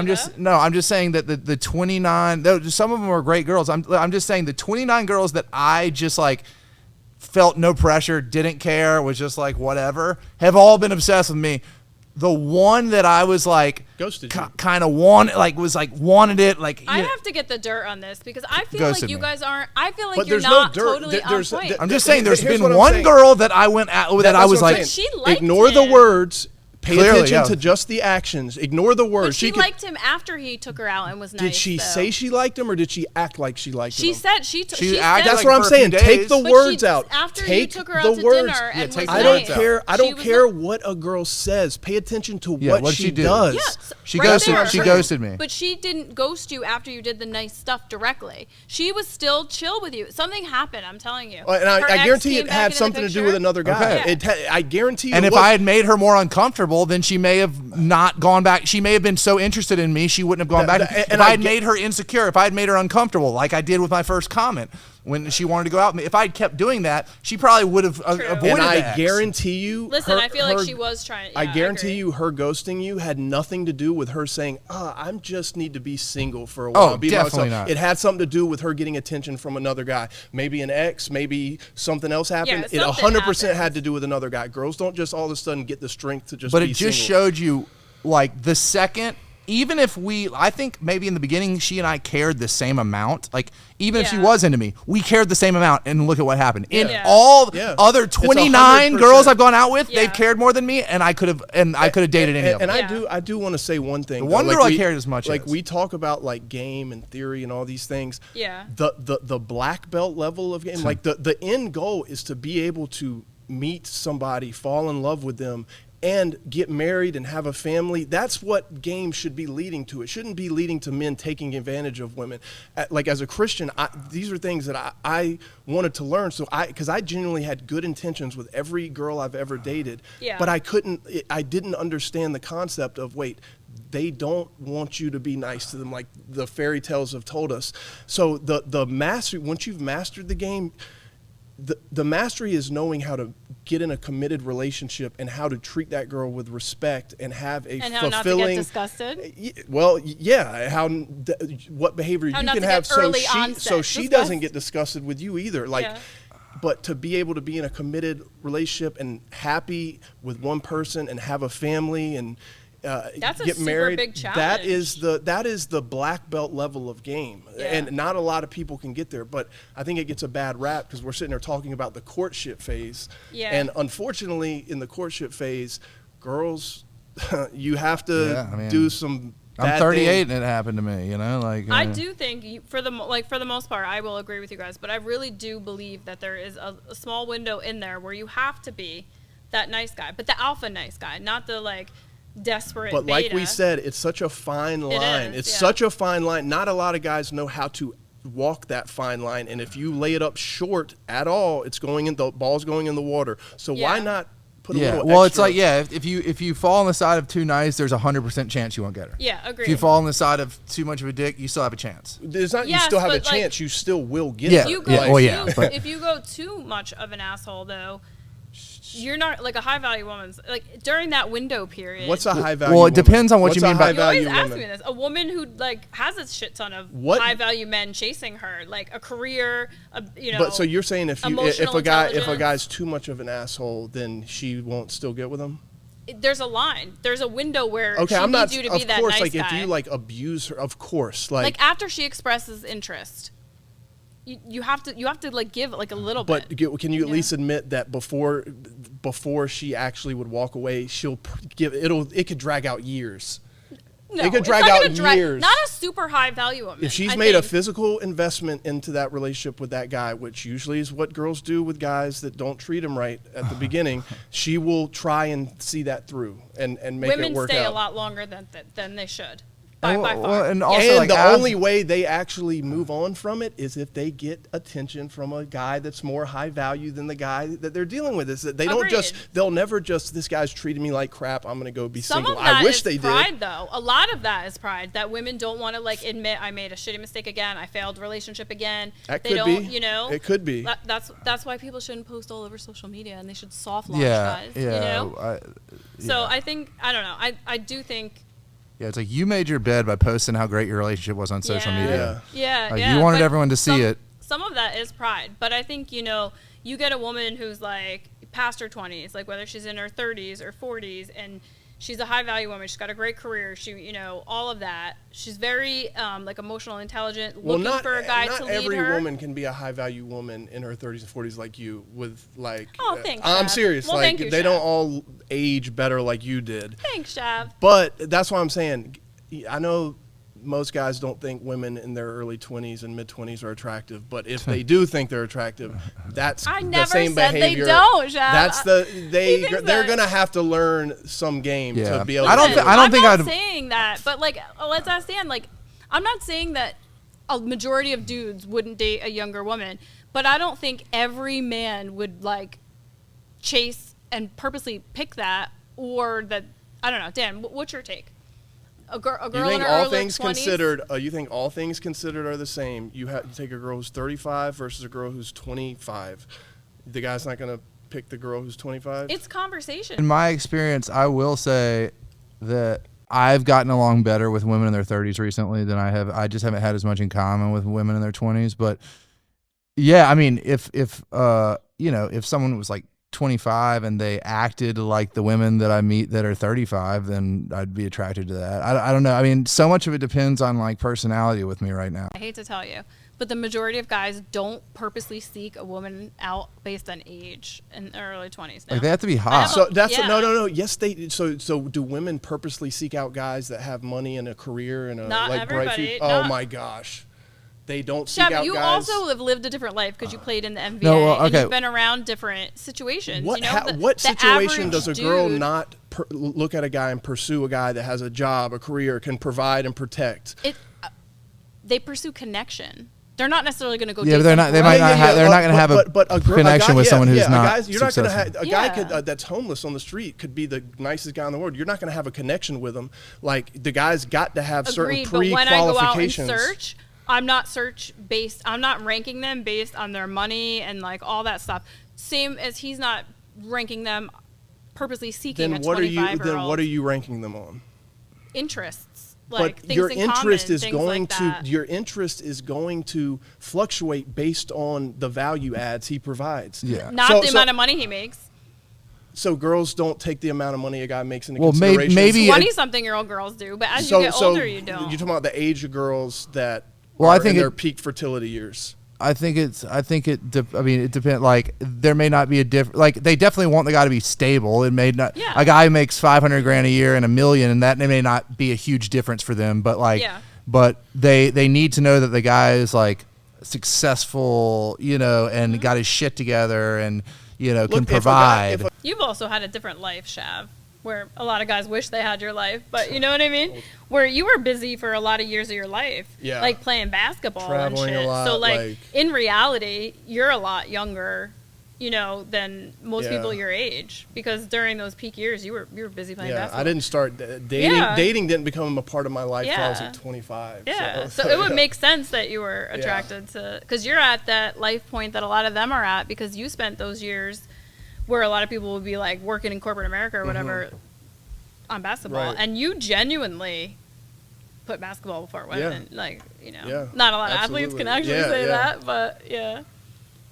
I'm just saying that the 29, though, some of them were great girls. I'm just saying the 29 girls that I just, like, felt no pressure, didn't care, was just like whatever, have all been obsessed with me. The one that I was like kind of wanted it, like, I have to get the dirt on this because I feel like you guys aren't. I feel like but you're not totally on point. I'm just saying there's been one girl that I went at that I was like, she liked ignore him. the words. Pay attention to just the actions. Ignore the words. But she liked him after he took her out and was nice. Did she say she liked him, or did she act like she liked him? She said she acted. That's what I'm saying. Take the words out. After you took her out to words. dinner and was I don't care. I don't care what a girl says. Pay attention to what she does. Yeah, she ghosted me. But she didn't ghost you after you did the nice stuff directly. She was still chill with you. Something happened. I'm telling you. And I guarantee it had something to do with another guy. Okay. I guarantee you. And if I had made her more uncomfortable, then she may have not gone back. She may have been so interested in me, she wouldn't have gone back. If I had made her insecure, if I had made her uncomfortable, like I did with my first comment when she wanted to go out with me, if I had kept doing that, she probably would have avoided that. And I guarantee you. Listen, I feel like she was trying. Yeah, I guarantee you, her ghosting you had nothing to do with her saying, I just need to be single for a while. Oh, definitely not. It had something to do with her getting attention from another guy. Maybe an ex, maybe something else happened. Yeah, it 100% had to do with another guy. Girls don't just all of a sudden get the strength to just be single. But it just showed you, like, the second, even if I think maybe in the beginning she and I cared the same amount. Like, even if she was into me, we cared the same amount, and look at what happened. In all other 29 girls I've gone out with, they've cared more than me, and I could have dated any of them. And I do want to say one thing. The one girl I cared as much. Like, we talk about like game and theory and all these things. Yeah. The black belt level of game, like the end goal is to be able to meet somebody, fall in love with them, and get married and have a family. That's what games should be leading to. It shouldn't be leading to men taking advantage of women. Like, as a Christian, these are things that I wanted to learn. So because I genuinely had good intentions with every girl I've ever dated, but I didn't understand the concept of, wait, they don't want you to be nice to them like the fairy tales have told us. So the mastery, once you've mastered the game, the mastery is knowing how to get in a committed relationship and how to treat that girl with respect and have a and fulfilling. how not to get disgusted. Well, yeah, what behavior how you not can to have get so she doesn't get disgusted with you either. Like, but to be able to be in a committed relationship and happy with one person and have a family and that's get a super married. Big challenge. That is the black belt level of game, and not a lot of people can get there. But I think it gets a bad rap because we're sitting there talking about the courtship phase, and unfortunately, in the courtship phase, girls, you have to do some. I'm 38 and it happened to me. You know, like I do think for the most part, I will agree with you guys. But I really do believe that there is a small window in there where you have to be that nice guy, but the alpha nice guy, not the like. Desperate but beta. Like we said, it's such a fine line. It's such a fine line. Not a lot of guys know how to walk that fine line, and if you lay it up short at all, the ball's going in the water. So why not put a little well extra? It's like if you fall on the side of too nice, there's 100% chance you won't get her. Agreed. If you fall on the side of too much of a dick, you still have a chance. There's not you still have a chance, you still will get her. If you go too much of an asshole though, you're not like a high value woman's like during that window period. What's a high value? Well, it depends on what you mean by. You always ask me this. A woman who like has a shit ton of high value men chasing her, like a career, But so you're saying if a guy's too much of an asshole, then she won't still get with him? There's a line. There's a window where she needs you to be that nice like guy. If you like abuse her, of course, like after she expresses interest. You have to like give like a little bit. But can you at least admit that before she actually would walk away, she'll give it could drag out years. No, it could drag out years. Not a super high value woman. If she's made a physical investment into that relationship with that guy, which usually is what girls do with guys that don't treat them right at the beginning, she will try and see that through and make it work out. Women stay a lot longer than they should. By far. Well, and also, the only way they actually move on from it is if they get attention from a guy that's more high value than the guy that they're dealing with. Is that they'll never just, this guy's treating me like crap, I'm going to go be single. Some of that I wish is they pride, did. Though. A lot of that is pride, that women don't want to like admit I made a shitty mistake again, I failed relationship again. That could be. It could be. That's why people shouldn't post all over social media and they should soft launch guys. So I think, I don't know, I do think. Yeah, it's like you made your bed by posting how great your relationship was on social media. Yeah. You wanted everyone to see it. Some of that is pride, but I think, you get a woman who's like past her 20s, like whether she's in her 30s or 40s, and she's a high value woman. She's got a great career. She, you know, all of that. She's very like emotional, intelligent, looking for a guy to lead her. Not every woman can be a high value woman in her 30s and 40s like you with like. Oh, thanks. I'm Shav. serious. Well, like thank you, they Shav. don't all age better like you did. Thanks, Shav. But that's why I'm saying. I know most guys don't think women in their early 20s and mid 20s are attractive, but if they do think they're attractive, that's the same behavior. They don't, Shav. That's they're gonna have to learn some game to be able. I'm not saying that, but like, let's ask Dan. Like, I'm not saying that a majority of dudes wouldn't date a younger woman, but I don't think every man would like chase and purposely pick that, or that. I don't know, Dan. What's your take? A girl you think in her all early things 20s? considered? You think all things considered are the same? You take a girl who's 35 versus a girl who's 25. The guy's not going to pick the girl who's 25. It's conversation. In my experience, I will say that I've gotten along better with women in their 30s recently than I have. I just haven't had as much in common with women in their 20s. But yeah, I mean, if you know, if someone was like 25 and they acted like the women that I meet that are 35, then I'd be attracted to that. I don't know. I mean, so much of it depends on like personality with me right now. I hate to tell you, but the majority of guys don't purposely seek a woman out based on age in their early 20s. Like they have to be hot. So that's no. Yes, they. So do women purposely seek out guys that have money and a career and a like bright future? Oh my gosh. They don't seek out you guys. also have lived a different life because you played in the NBA okay. and you've been around different situations. What, you know, what situation does a girl dude, not look at a guy and pursue a guy that has a job, a career, can provide and protect? They pursue connection. They're not necessarily going to go. Yeah, but they're not. They might not have. They're not going to have a connection with someone who's not. You're not going to have a guy that's homeless on the street could be the nicest guy in the world. You're not going to have a connection with him. Like the guy's got to have certain pre-qualifications. But when I go out and search, I'm not ranking them based on their money and like all that stuff. Same as he's not ranking them purposely seeking a 25-year-old. Then what are you ranking them on? Interests. Like but things your in interest common, is going like to that. your interest is going to fluctuate based on the value adds he provides. Yeah. Not the amount of money he makes. So girls don't take the amount of money a guy makes into consideration. Maybe 20-something-year-old girls do, but as you get older, you don't. You're talking about the age of girls that I think in their peak fertility years. I mean, it depends. Like, there may not be a different. Like, they definitely want the guy to be stable. It may not. Yeah. A guy who makes $500,000 a year and $1 million, and that may not be a huge difference for them. But like, but they need to know that the guy is like successful, you know, and got his shit together, and you know, can provide. You've also had a different life, Shav, where a lot of guys wish they had your life, but you know what I mean? Where you were busy for a lot of years of your life, like playing basketball traveling and shit. A lot, so like in reality, you're a lot younger, you know, than most people your age, because during those peak years, you were busy playing basketball. I didn't start dating. Dating didn't become a part of my life until I was like 25. Yeah, so it would make sense that you were attracted to, because you're at that life point that a lot of them are at, because you spent those years where a lot of people would be like working in corporate America or whatever on basketball, and you genuinely put basketball before women. Like, you know, not a lot of athletes can actually say that, but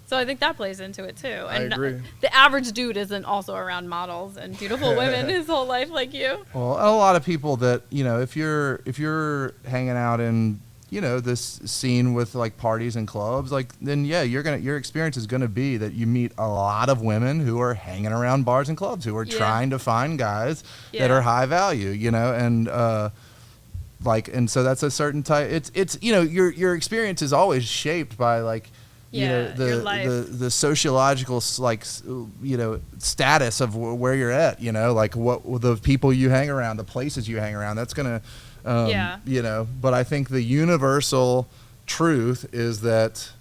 so I think that plays into it too. And I agree. The average dude isn't also around models and beautiful women his whole life like you. Well, a lot of people that, you know, if you're hanging out in, you know, this scene with like parties and clubs, like, then your experience is gonna be that you meet a lot of women who are hanging around bars and clubs, who are trying to find guys that are high value, you know, and and so that's a certain type. It's you know, your experience is always shaped by like, you know, the sociological, like, you know, status of where you're at, you know, like what the people you hang around, the places you hang around, that's gonna you know, but I think the universal truth is that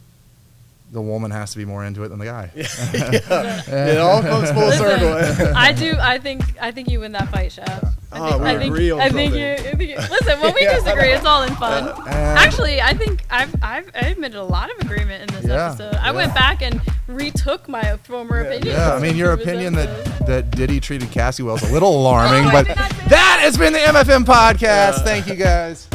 the woman has to be more into it than the guy. It all comes full circle. I think you win that fight, Shav. I think you. Listen, when we disagree, it's all in fun. Actually, I think I've admitted a lot of agreement in this episode. I went back and retook my former opinion. Yeah, I mean, your opinion that Diddy treated Cassie well is a little alarming, but that has been the MFM Podcast. Thank you, guys.